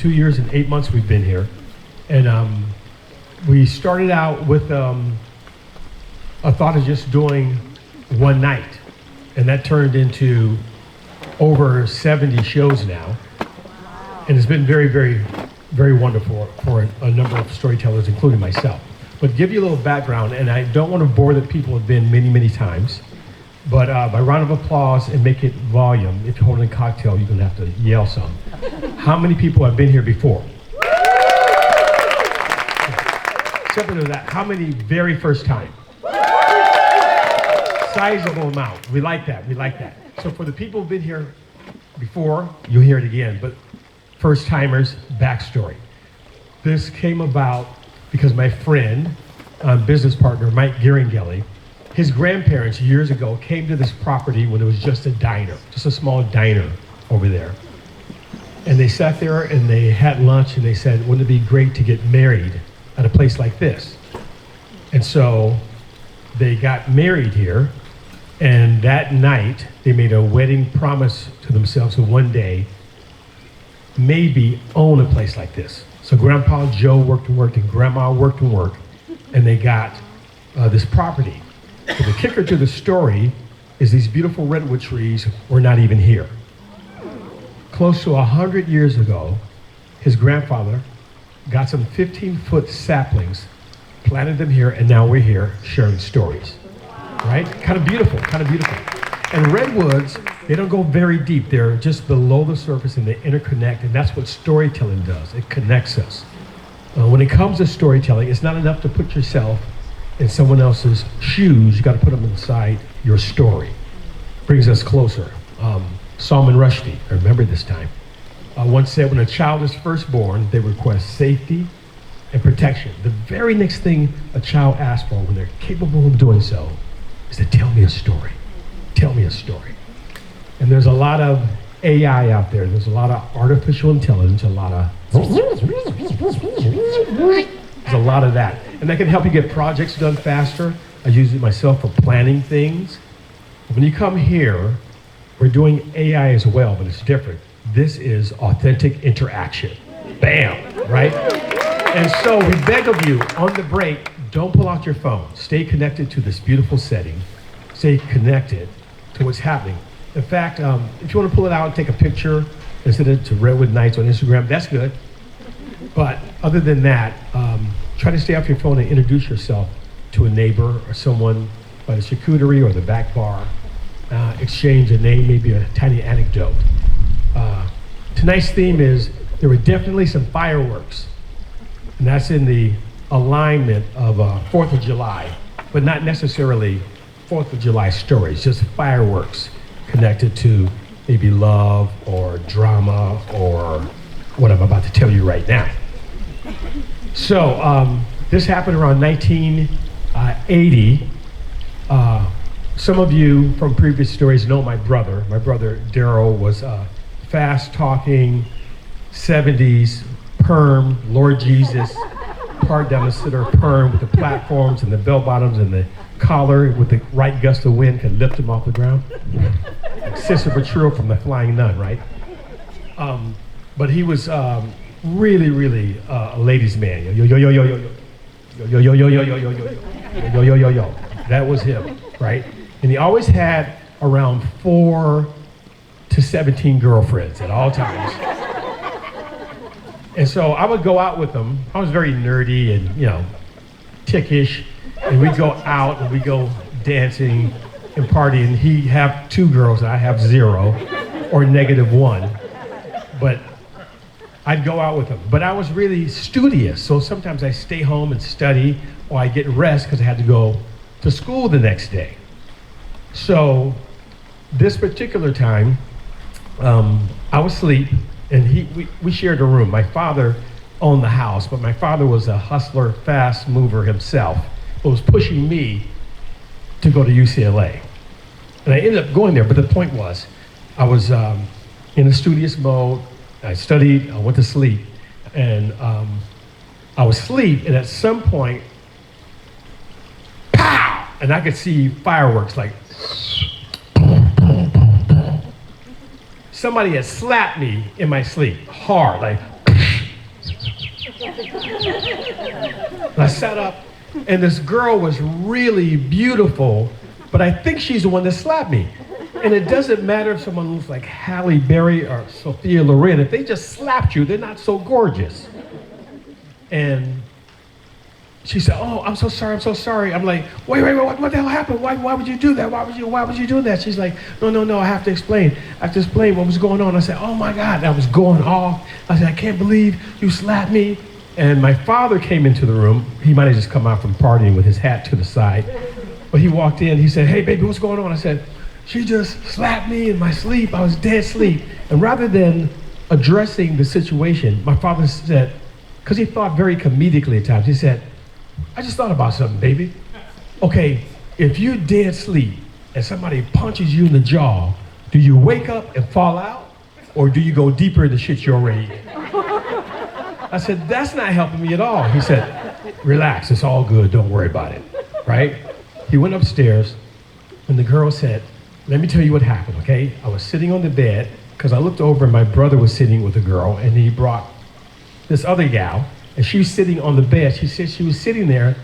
2 years and 8 months we've been here. And we started out with a thought of just doing one night. And that turned into over 70 shows now. And it's been very, very, very wonderful for a number of storytellers, including myself. But give you a little background, and I don't want to bore the people who have been many, many times. But by round of applause and make it volume, if you're holding a cocktail, you're going to have to yell some. How many people have been here before? Separate to that, how many very first time? Sizable amount. We like that. We like that. So for the people who've been here before, you'll hear it again. But first timers, backstory. This came about because my friend, business partner, Mike Gearingelli, his grandparents years ago came to this property when it was just a diner, just a small diner over there. And they sat there and they had lunch and they said, wouldn't it be great to get married at a place like this? And so they got married here, and that night they made a wedding promise to themselves to one day maybe own a place like this. So Grandpa Joe worked and worked and Grandma worked and worked, and they got this property. But the kicker to the story is these beautiful redwood trees were not even here. Close to 100 years ago, his grandfather got some 15-foot saplings, planted them here, and now we're here sharing stories. Right? Kind of beautiful, kind of beautiful. And redwoods, they don't go very deep. They're just below the surface and they interconnect, and that's what storytelling does. It connects us. When it comes to storytelling, it's not enough to put yourself in someone else's shoes. You got to put them inside your story. Brings us closer. Salman Rushdie, I remember this time, once said when a child is first born, they request safety and protection. The very next thing a child asks for when they're capable of doing so is to tell me a story. Tell me a story. And there's a lot of AI out there. There's a lot of artificial intelligence, there's a lot of that. And that can help you get projects done faster. I use it myself for planning things. When you come here, we're doing AI as well, but it's different. This is authentic interaction. Bam, right? And so we beg of you, on the break, don't pull out your phone. Stay connected to this beautiful setting. Stay connected to what's happening. In fact, if you want to pull it out and take a picture and send it to Redwood Nights on Instagram, that's good. But other than that, try to stay off your phone and introduce yourself to a neighbor or someone by the charcuterie or the back bar. Exchange a name, maybe a tiny anecdote. Tonight's theme is there were definitely some fireworks. And that's in the alignment of 4th of July, but not necessarily 4th of July stories, just fireworks connected to maybe love or drama or what I'm about to tell you right now. So this happened around 1980. Some of you from previous stories know my brother. My brother Daryl was a fast-talking 70s perm, Lord Jesus, part down the center perm with the platforms and the bell bottoms and the collar with the right gust of wind could lift him off the ground. Like Sister Bertrille from the Flying Nun, right? But he was really, really a ladies' man. Yo, yo, yo, yo, yo, yo, yo, yo, yo, yo, yo, yo, yo, yo, yo, yo, yo, yo. That was him, right? And he always had around 4 to 17 girlfriends at all times. And so I would go out with him. I was very nerdy and, tickish. And we'd go out and we'd go dancing and partying. He'd have 2 girls and I have 0 or -1. But I'd go out with him. But I was really studious. So sometimes I stay home and study or I get rest because I had to go to school the next day. So this particular time, I was asleep, and we shared a room. My father owned the house, but my father was a hustler, fast mover himself, but was pushing me to go to UCLA. And I ended up going there, but the point was, I was in a studious mode. I studied, I went to sleep, and I was asleep, and at some point, pow! And I could see fireworks like, somebody had slapped me in my sleep, hard, like, And I sat up, and this girl was really beautiful, but I think she's the one that slapped me. And it doesn't matter if someone looks like Halle Berry or Sophia Loren. If they just slapped you, they're not so gorgeous. And she said, "Oh, I'm so sorry, I'm so sorry." I'm like, wait, what the hell happened? Why would you do that? Why would you do that? She's like, no, I have to explain. I have to explain what was going on. I said, "Oh my God," I was going off. I said, "I can't believe you slapped me." And my father came into the room. He might have just come out from partying with his hat to the side. But he walked in, he said, "Hey baby, what's going on?" I said, "She just slapped me in my sleep. I was dead asleep." And rather than addressing the situation, my father said, because he thought very comedically at times, he said, "I just thought about something, baby. Okay, if you're dead asleep and somebody punches you in the jaw, do you wake up and fall out? Or do you go deeper in the shit you're already in?" I said, "That's not helping me at all." He said, "Relax, it's all good, don't worry about it," right? He went upstairs and the girl said, "Let me tell you what happened, okay? I was sitting on the bed because I looked over and my brother was sitting with a girl and he brought this other gal and she was sitting on the bed. She said she was sitting there.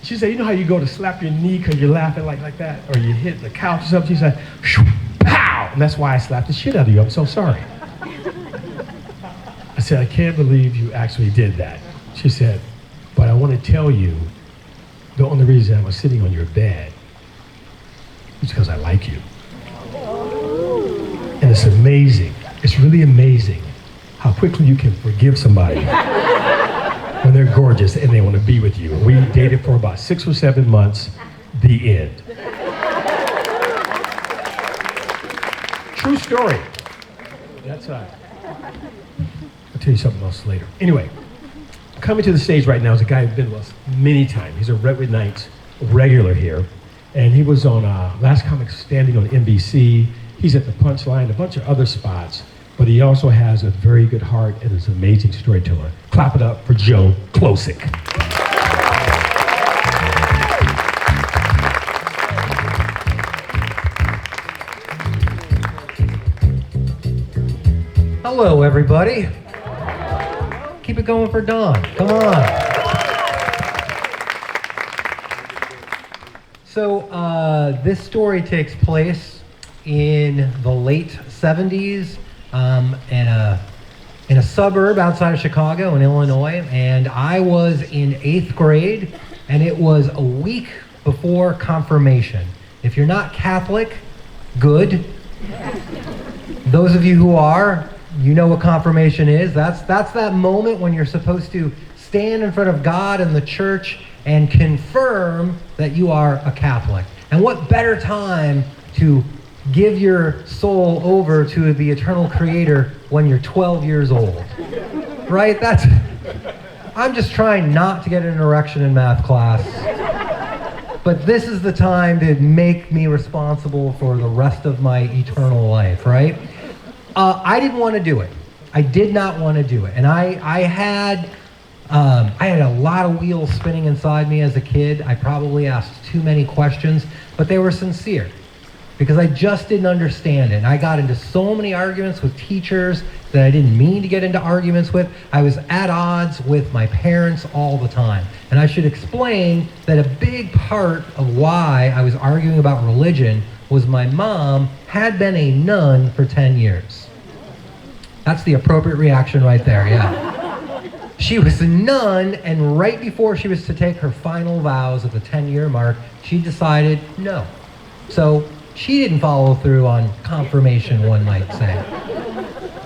She said, you know how you go to slap your knee because you're laughing like that or you hit the couch or something?" She said, "Shoo, pow!" And that's why I slapped the shit out of you. I'm so sorry. I said, "I can't believe you actually did that." She said, "But I want to tell you the only reason I was sitting on your bed is because I like you." And it's amazing. It's really amazing how quickly you can forgive somebody when they're gorgeous and they want to be with you. We dated for about 6 or 7 months. The end. True story. That's I'll tell you something else later. Anyway, coming to the stage right now is a guy who's been with us many times. He's a Redwood Nights regular here. And he was on Last Comic Standing on NBC. He's at the Punchline, a bunch of other spots. But he also has a very good heart and is an amazing storyteller. Clap it up for Joe Klosik. Hello, everybody. Keep it going for Don. Come on. So this story takes place in the late 70s in a suburb outside of Chicago in Illinois, and I was in 8th grade, and it was a week before confirmation. If you're not Catholic, good. Those of you who are, you know what confirmation is. That's that moment when you're supposed to stand in front of God and the church and confirm that you are a Catholic. And what better time to give your soul over to the eternal Creator when you're 12 years old, right? I'm just trying not to get an erection in math class, but this is the time to make me responsible for the rest of my eternal life, right? I didn't want to do it. I did not want to do it. And I had a lot of wheels spinning inside me as a kid. I probably asked too many questions, but they were sincere because I just didn't understand it. And I got into so many arguments with teachers that I didn't mean to get into arguments with. I was at odds with my parents all the time. And I should explain that a big part of why I was arguing about religion was my mom had been a nun for 10 years. That's the appropriate reaction right there, yeah. She was a nun, and right before she was to take her final vows at the 10-year mark, she decided no. So she didn't follow through on confirmation, one might say.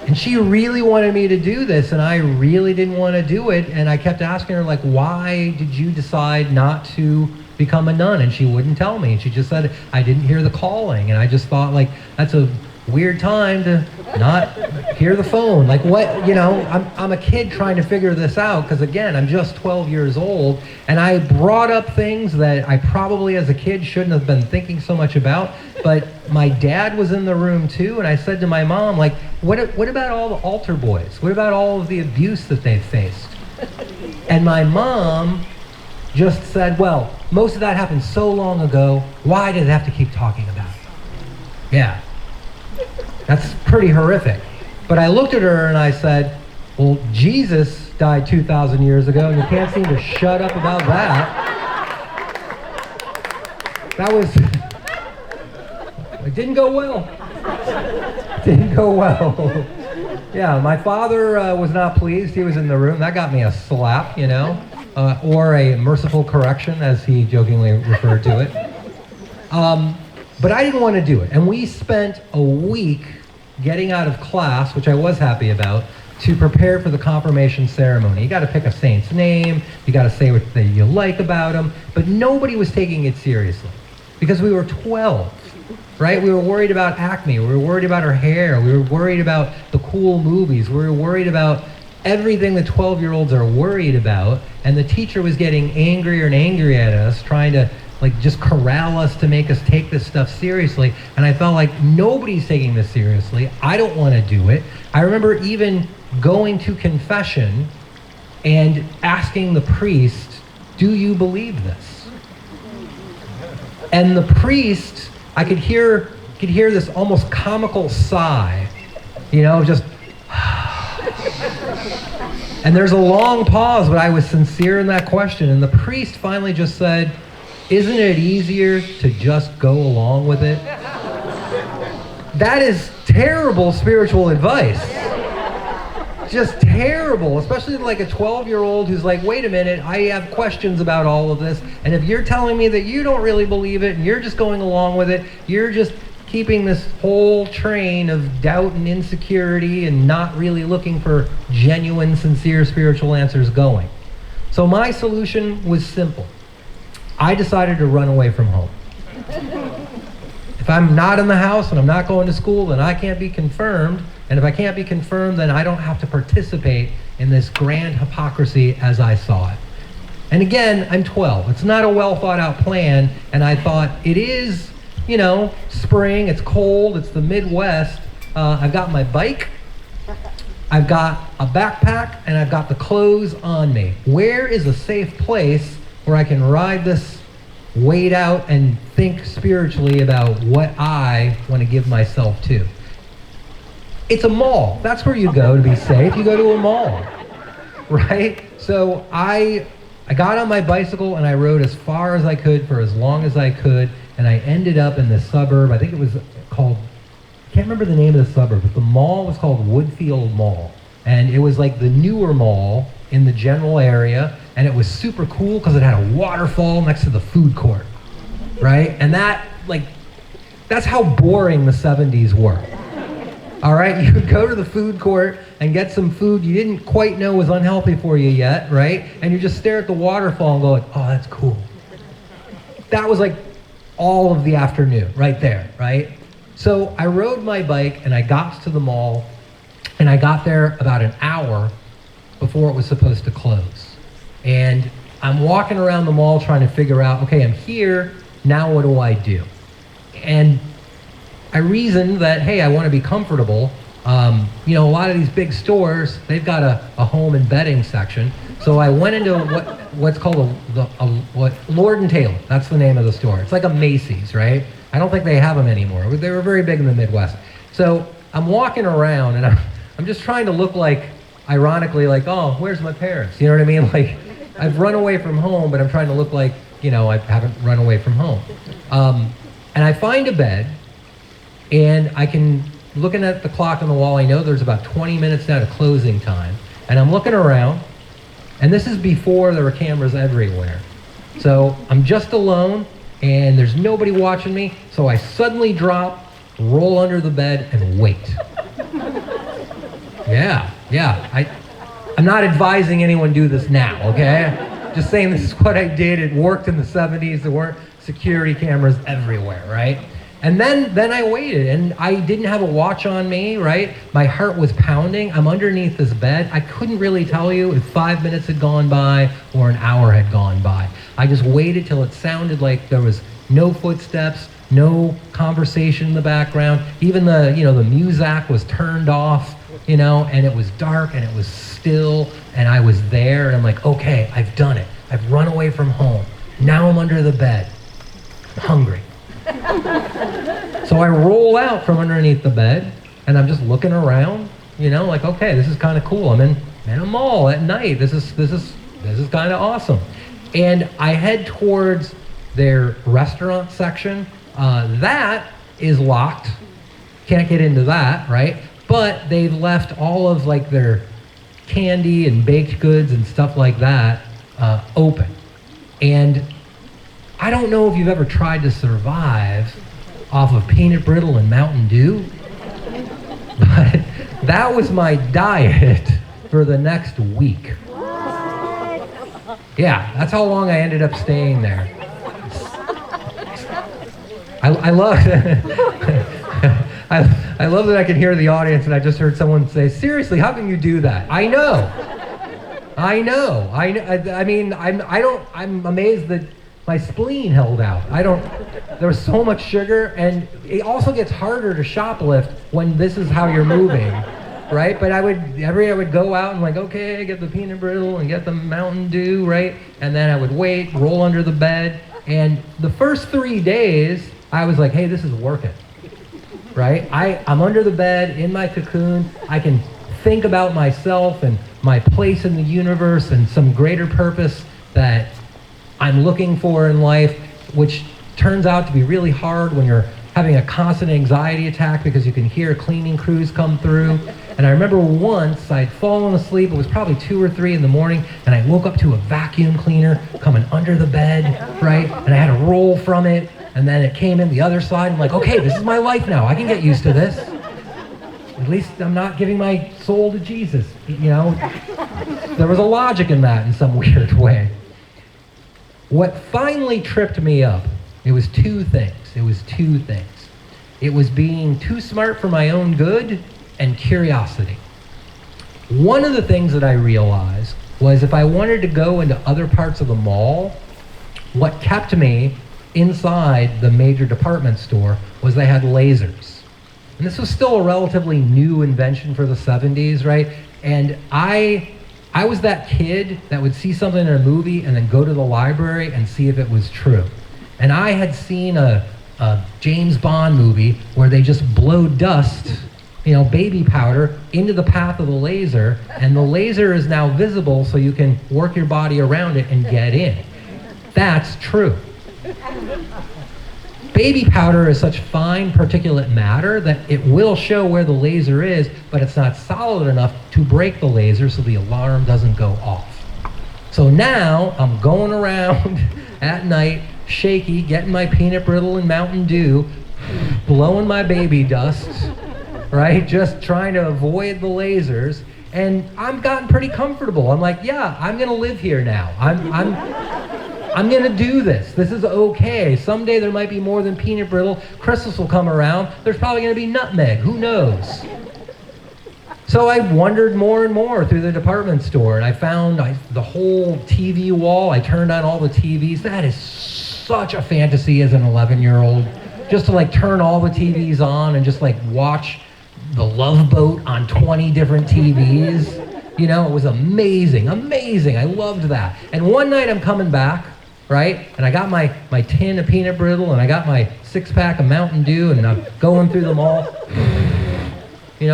And she really wanted me to do this, and I really didn't want to do it, and I kept asking her, like, why did you decide not to become a nun? And she wouldn't tell me. And she just said, I didn't hear the calling. And I just thought, like, that's a weird time to not hear the phone. Like, what, you know, I'm a kid trying to figure this out because, again, I'm just 12 years old. And I brought up things that I probably as a kid shouldn't have been thinking so much about. But my dad was in the room too. And I said to my mom, like, what about all the altar boys? What about all of the abuse that they've faced? And my mom just said, well, most of that happened so long ago, why did they have to keep talking about it? Yeah, that's pretty horrific. But I looked at her and I said, Well, Jesus died 2,000 years ago, and you can't seem to shut up about that. It didn't go well. Didn't go well. Yeah, my father was not pleased. He was in the room. That got me a slap, or a merciful correction, as he jokingly referred to it. But I didn't want to do it. And we spent a week getting out of class, which I was happy about, to prepare for the confirmation ceremony. You got to pick a saint's name. You got to say what you like about them. But nobody was taking it seriously because we were 12. Right? We were worried about acne. We were worried about our hair. We were worried about the cool movies. We were worried about everything that 12-year-olds are worried about. And the teacher was getting angrier and angrier at us, trying to just corral us to make us take this stuff seriously. And I felt like nobody's taking this seriously. I don't want to do it. I remember even going to confession and asking the priest, "Do you believe this?" And the priest, I could hear this almost comical sigh, just. And there's a long pause, but I was sincere in that question. And the priest finally just said, "Isn't it easier to just go along with it?" That is terrible spiritual advice. Just terrible, especially like a 12-year-old who's like, "Wait a minute, I have questions about all of this. And if you're telling me that you don't really believe it and you're just going along with it, you're just keeping this whole train of doubt and insecurity and not really looking for genuine, sincere spiritual answers going." So my solution was simple. I decided to run away from home. If I'm not in the house and I'm not going to school, then I can't be confirmed. And if I can't be confirmed, then I don't have to participate in this grand hypocrisy as I saw it. And again, I'm 12. It's not a well thought out plan. And I thought, it is, spring, it's cold, it's the Midwest. I've got my bike, I've got a backpack, and I've got the clothes on me. Where is a safe place where I can ride this wade out and think spiritually about what I want to give myself to? It's a mall. That's where you go to be safe. You go to a mall, right? So I got on my bicycle and I rode as far as I could for as long as I could, and I ended up in the suburb. I think it was called, I can't remember the name of the suburb, but the mall was called Woodfield Mall. And it was like the newer mall in the general area, and it was super cool because it had a waterfall next to the food court, right? And that's how boring the 70s were. All right, you would go to the food court and get some food you didn't quite know was unhealthy for you yet, right? And you just stare at the waterfall and go like, "Oh, that's cool." That was like all of the afternoon right there, right? So I rode my bike and I got to the mall, and I got there about an hour before it was supposed to close. And I'm walking around the mall trying to figure out, okay, I'm here, now what do I do? And I reasoned that, hey, I want to be comfortable. A lot of these big stores, they've got a home and bedding section. So I went into what's called Lord and Taylor. That's the name of the store. It's like a Macy's, right? I don't think they have them anymore. They were very big in the Midwest. So I'm walking around and I'm just trying to look ironically, oh, where's my parents? You know what I mean? Like, I've run away from home, but I'm trying to look like, I haven't run away from home. And I find a bed, and I can, looking at the clock on the wall, I know there's about 20 minutes now to closing time. And I'm looking around, and this is before there were cameras everywhere. So I'm just alone, and there's nobody watching me, so I suddenly drop, roll under the bed, and wait. Yeah. I'm not advising anyone do this now, okay? Just saying this is what I did. It worked in the 70s. There weren't security cameras everywhere, right? And then I waited, and I didn't have a watch on me, right? My heart was pounding. I'm underneath this bed. I couldn't really tell you if 5 minutes had gone by or an hour had gone by. I just waited till it sounded like there was no footsteps, no conversation in the background. Even the Muzak was turned off, and it was dark and it was still, and I was there, and I'm like, okay, I've done it. I've run away from home. Now I'm under the bed. I'm hungry. So I roll out from underneath the bed, and I'm just looking around, You know, like, okay, this is kind of cool. I'm in a mall at night. This is kind of awesome. And I head towards their restaurant section. That is locked. Can't get into that, right? But they've left all of like their candy and baked goods and stuff like that open. And I don't know if you've ever tried to survive off of peanut brittle and Mountain Dew, but that was my diet for the next week. Yeah, that's how long I ended up staying there. I love I love that I can hear the audience, and I just heard someone say, seriously, how can you do that? I know. I mean, I'm amazed that my spleen held out. There was so much sugar, and it also gets harder to shoplift when this is how you're moving, right? But I would go out and like, okay, get the peanut brittle and get the Mountain Dew, right? And then I would wait, roll under the bed, and the first 3 days, I was like, hey, this is working, right? I'm under the bed, in my cocoon, I can think about myself and my place in the universe and some greater purpose that I'm looking for in life, which turns out to be really hard when you're having a constant anxiety attack because you can hear cleaning crews come through. And I remember once I'd fallen asleep, it was probably 2 or 3 in the morning, and I woke up to a vacuum cleaner coming under the bed, right? And I had to roll from it, and then it came in the other side. I'm like, okay, this is my life now. I can get used to this. At least I'm not giving my soul to Jesus, you know? There was a logic in that in some weird way. What finally tripped me up, it was two things. It was being too smart for my own good and curiosity. One of the things that I realized was if I wanted to go into other parts of the mall, what kept me inside the major department store was they had lasers. And this was still a relatively new invention for the 70s, right? And I was that kid that would see something in a movie and then go to the library and see if it was true. And I had seen a James Bond movie where they just blow dust, baby powder, into the path of the laser, and the laser is now visible so you can work your body around it and get in. That's true. Baby powder is such fine particulate matter that it will show where the laser is, but it's not solid enough to break the laser so the alarm doesn't go off. So now I'm going around at night, shaky, getting my peanut brittle and Mountain Dew, blowing my baby dust, right? Just trying to avoid the lasers. And I've gotten pretty comfortable. I'm like, yeah, I'm gonna live here now. I'm gonna do this. This is okay. Someday there might be more than peanut brittle. Christmas will come around. There's probably gonna be nutmeg. Who knows? So I wandered more and more through the department store, and I found the whole TV wall. I turned on all the TVs. That is such a fantasy as an 11-year-old. Just to like turn all the TVs on and just like watch The Love Boat on 20 different TVs. It was amazing. I loved that. And one night I'm coming back, right? And I got my tin of peanut brittle and I got my 6-pack of Mountain Dew, and I'm going through them all,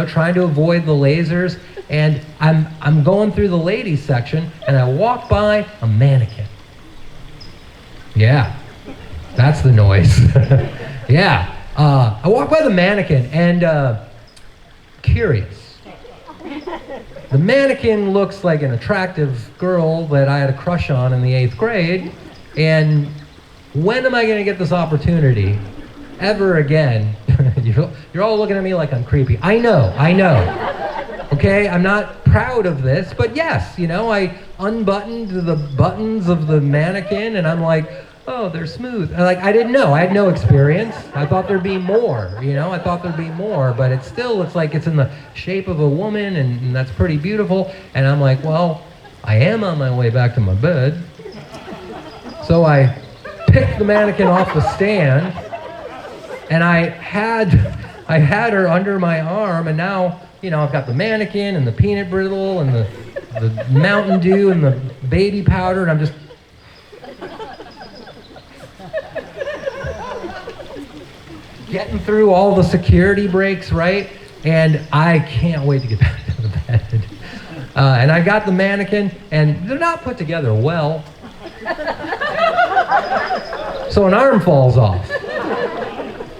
trying to avoid the lasers. And I'm going through the ladies section, and I walk by a mannequin. Yeah, that's the noise. Yeah, I walk by the mannequin and curious. The mannequin looks like an attractive girl that I had a crush on in the 8th grade, and when am I going to get this opportunity ever again? You're all looking at me like I'm creepy. I know. Okay, I'm not proud of this, but yes, I unbuttoned the buttons of the mannequin, and I'm like, oh, they're smooth. And I didn't know. I had no experience. I thought there'd be more, but it still looks like it's in the shape of a woman, and that's pretty beautiful. And I'm like, well, I am on my way back to my bed. So I picked the mannequin off the stand, and I had her under my arm, and now, I've got the mannequin and the peanut brittle and the Mountain Dew and the baby powder, and I'm just getting through all the security breaks, right? And I can't wait to get back to the bed. And I got the mannequin, and they're not put together well. So an arm falls off.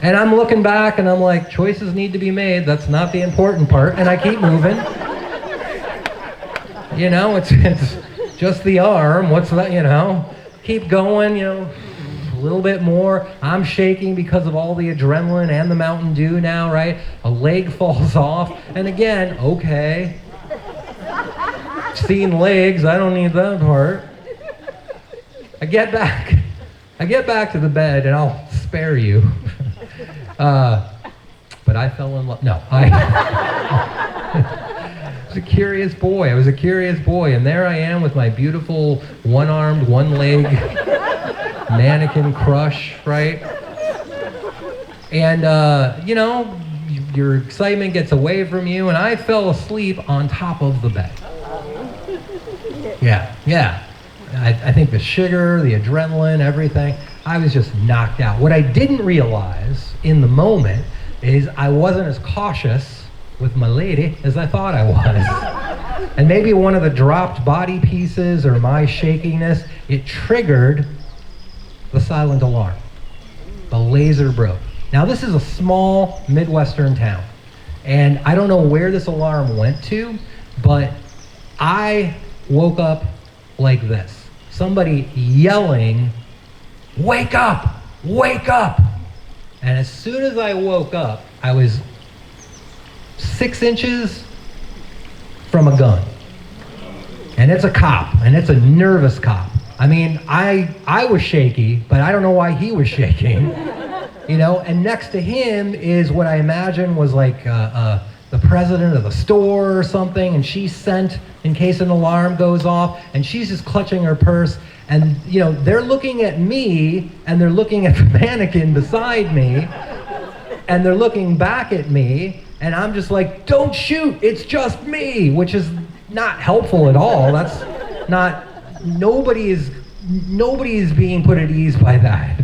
And I'm looking back, and I'm like, choices need to be made. That's not the important part. And I keep moving. You know, it's just the arm. What's that, you know? Keep going, you know, a little bit more. I'm shaking because of all the adrenaline and the Mountain Dew now, right? A leg falls off. And again, okay. Seen legs, I don't need that part. I get back to the bed, and I'll spare you. But I fell in love. No, I was a curious boy. And there I am with my beautiful one-armed, one-leg mannequin crush, right? And, you know, your excitement gets away from you, and I fell asleep on top of the bed. Yeah. I think the sugar, the adrenaline, everything, I was just knocked out. What I didn't realize in the moment is I wasn't as cautious with my lady as I thought I was. And maybe one of the dropped body pieces or my shakiness, it triggered the silent alarm. The laser broke. Now this is a small midwestern town, and I don't know where this alarm went to, but I woke up like this. Somebody yelling, "Wake up! Wake up!" And as soon as I woke up, I was 6 inches from a gun. And it's a cop, and it's a nervous cop. I mean, I was shaky, but I don't know why he was shaking. You know, and next to him is what I imagine was like the president of the store or something, and she's sent in case an alarm goes off, and she's just clutching her purse, and you know, they're looking at me, and they're looking at the mannequin beside me, and they're looking back at me, and I'm just like, don't shoot, it's just me, which is not helpful at all. That's not, nobody is being put at ease by that.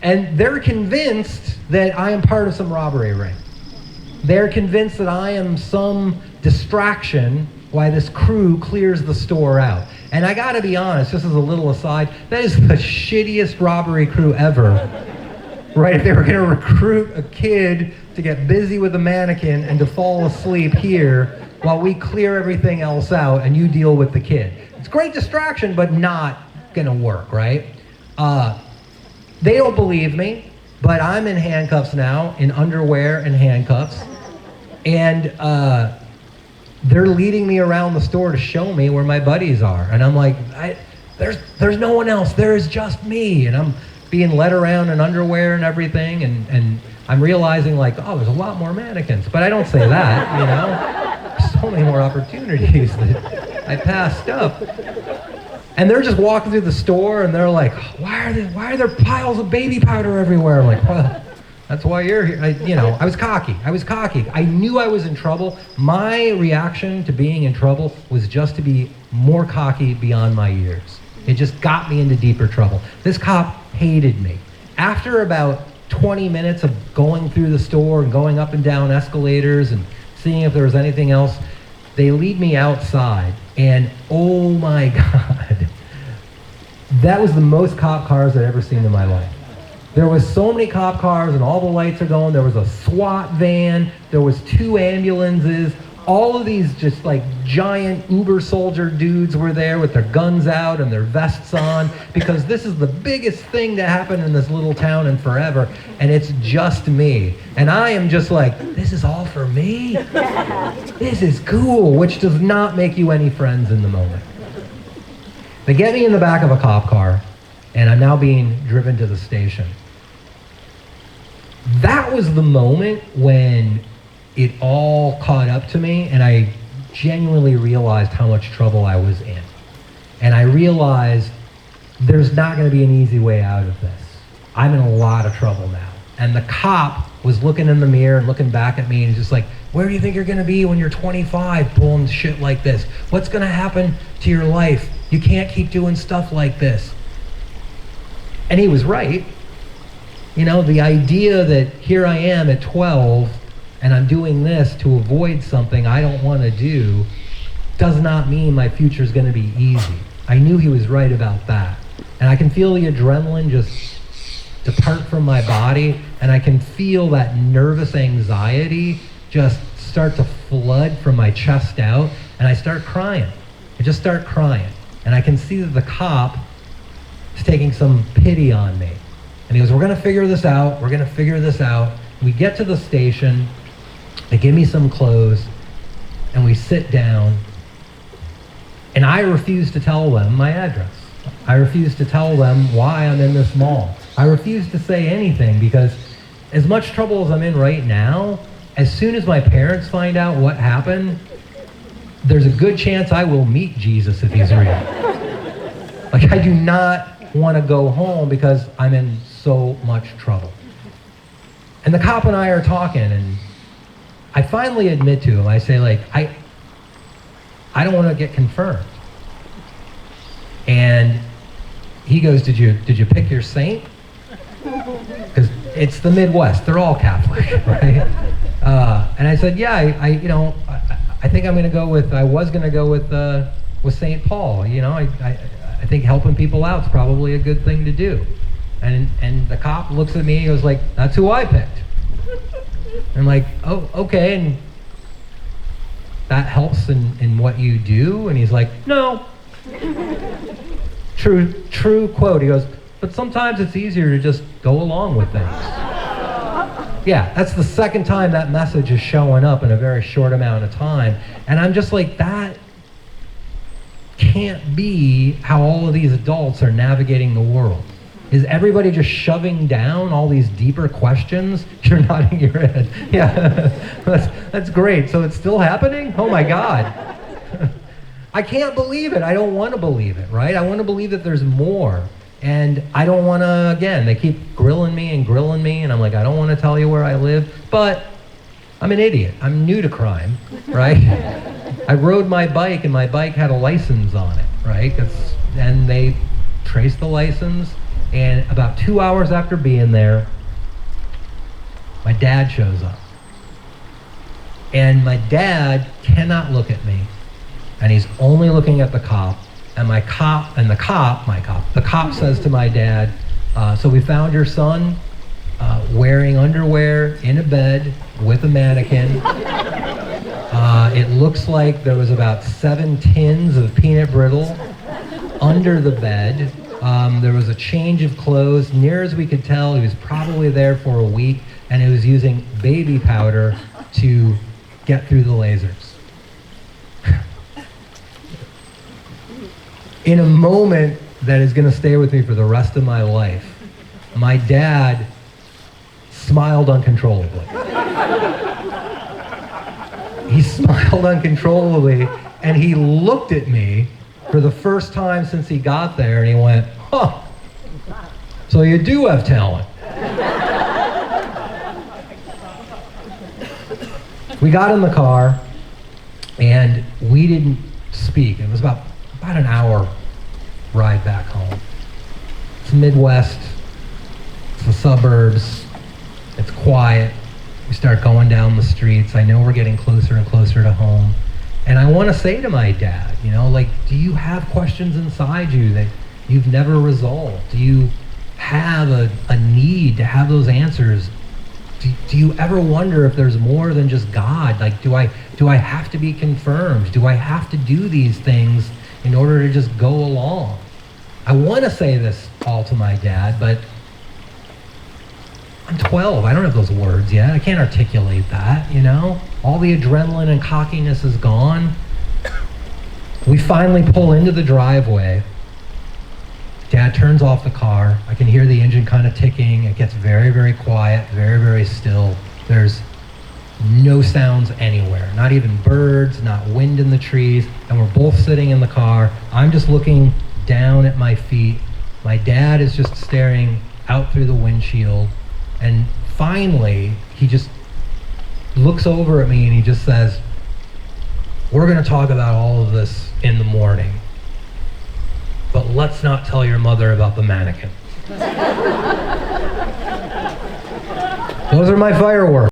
And they're convinced that I am part of some robbery ring. They're convinced that I am some distraction while this crew clears the store out. And I gotta be honest, just as a little aside, that is the shittiest robbery crew ever. Right, if they were gonna recruit a kid to get busy with a mannequin and to fall asleep here while we clear everything else out and you deal with the kid. It's great distraction, but not gonna work, right? They don't believe me, but I'm in handcuffs now, in underwear and handcuffs. And they're leading me around the store to show me where my buddies are. And I'm like, there's no one else, there's just me. And I'm being led around in underwear and everything, and I'm realizing like, oh, there's a lot more mannequins. But I don't say that, you know? So many more opportunities that I passed up. And they're just walking through the store, and they're like, why are there piles of baby powder everywhere? I'm like, well, that's why you're here. I was cocky. I knew I was in trouble. My reaction to being in trouble was just to be more cocky beyond my years. It just got me into deeper trouble. This cop hated me. After about 20 minutes of going through the store and going up and down escalators and seeing if there was anything else, they lead me outside, and oh my God, that was the most cop cars I'd ever seen in my life. There was so many cop cars, and all the lights are going. There was a SWAT van. There was 2 ambulances. All of these just like giant Uber soldier dudes were there with their guns out and their vests on, because this is the biggest thing to happen in this little town in forever, and it's just me. And I am just like, this is all for me? This is cool, which does not make you any friends in the moment. They get me in the back of a cop car, and I'm now being driven to the station. That was the moment when it all caught up to me, and I genuinely realized how much trouble I was in. And I realized there's not going to be an easy way out of this. I'm in a lot of trouble now. And the cop was looking in the mirror and looking back at me and just like, where do you think you're going to be when you're 25 pulling shit like this? What's going to happen to your life? You can't keep doing stuff like this. And he was right. You know, the idea that here I am at 12 and I'm doing this to avoid something I don't want to do, does not mean my future is going to be easy. I knew he was right about that. And I can feel the adrenaline just depart from my body, and I can feel that nervous anxiety just start to flood from my chest out, and I start crying. I just start crying. And I can see that the cop is taking some pity on me. And he goes, we're going to figure this out. We're going to figure this out. We get to the station. They give me some clothes, and we sit down. And I refuse to tell them my address. I refuse to tell them why I'm in this mall. I refuse to say anything because as much trouble as I'm in right now, as soon as my parents find out what happened, there's a good chance I will meet Jesus if he's real. Like, I do not want to go home because I'm in so much trouble. And the cop and I are talking, and I finally admit to him, I say, like, I don't want to get confirmed. And he goes, did you pick your saint? Because it's the Midwest, they're all Catholic, right? And I said, yeah, I think I'm going to go with, I was going to go with St. Paul. You know, I think helping people out is probably a good thing to do. And the cop looks at me and goes like, that's who I picked. And I'm like, oh, okay, and that helps in what you do? And he's like, no. True quote. He goes, but sometimes it's easier to just go along with things. Yeah, that's the second time that message is showing up in a very short amount of time. And I'm just like, that can't be how all of these adults are navigating the world. Is everybody just shoving down all these deeper questions? You're nodding your head. Yeah, that's great. So it's still happening? Oh my God. I can't believe it. I don't want to believe it, right? I want to believe that there's more. And I don't want to, again, they keep grilling me, and I'm like, I don't want to tell you where I live, but I'm an idiot. I'm new to crime, right? I rode my bike, and my bike had a license on it, right? And they traced the license, and about 2 hours after being there, my dad shows up. And my dad cannot look at me, and he's only looking at the cop. And the cop says to my dad, so we found your son wearing underwear in a bed with a mannequin. It looks like there was about 7 tins of peanut brittle under the bed. There was a change of clothes. Near as we could tell, he was probably there for a week, and he was using baby powder to get through the lasers. In a moment that is going to stay with me for the rest of my life, my dad smiled uncontrollably. He smiled uncontrollably, and he looked at me for the first time since he got there, and he went, huh, so you do have talent. We got in the car, and we didn't speak. It was about an hour ride back home. It's Midwest, it's the suburbs, it's quiet. We start going down the streets. I know we're getting closer and closer to home. And I want to say to my dad, you know, like, do you have questions inside you that you've never resolved? Do you have a need to have those answers? Do you ever wonder if there's more than just God? Like, do I have to be confirmed? Do I have to do these things in order to just go along? I want to say this all to my dad, but I'm 12. I don't have those words yet. I can't articulate that, you know? All the adrenaline and cockiness is gone. We finally pull into the driveway. Dad turns off the car. I can hear the engine kind of ticking. It gets very, very quiet, very, very still. There's no sounds anywhere, not even birds, not wind in the trees, and we're both sitting in the car. I'm just looking down at my feet. My dad is just staring out through the windshield, and finally he just looks over at me and he just says, we're going to talk about all of this in the morning, but let's not tell your mother about the mannequin. Those are my fireworks.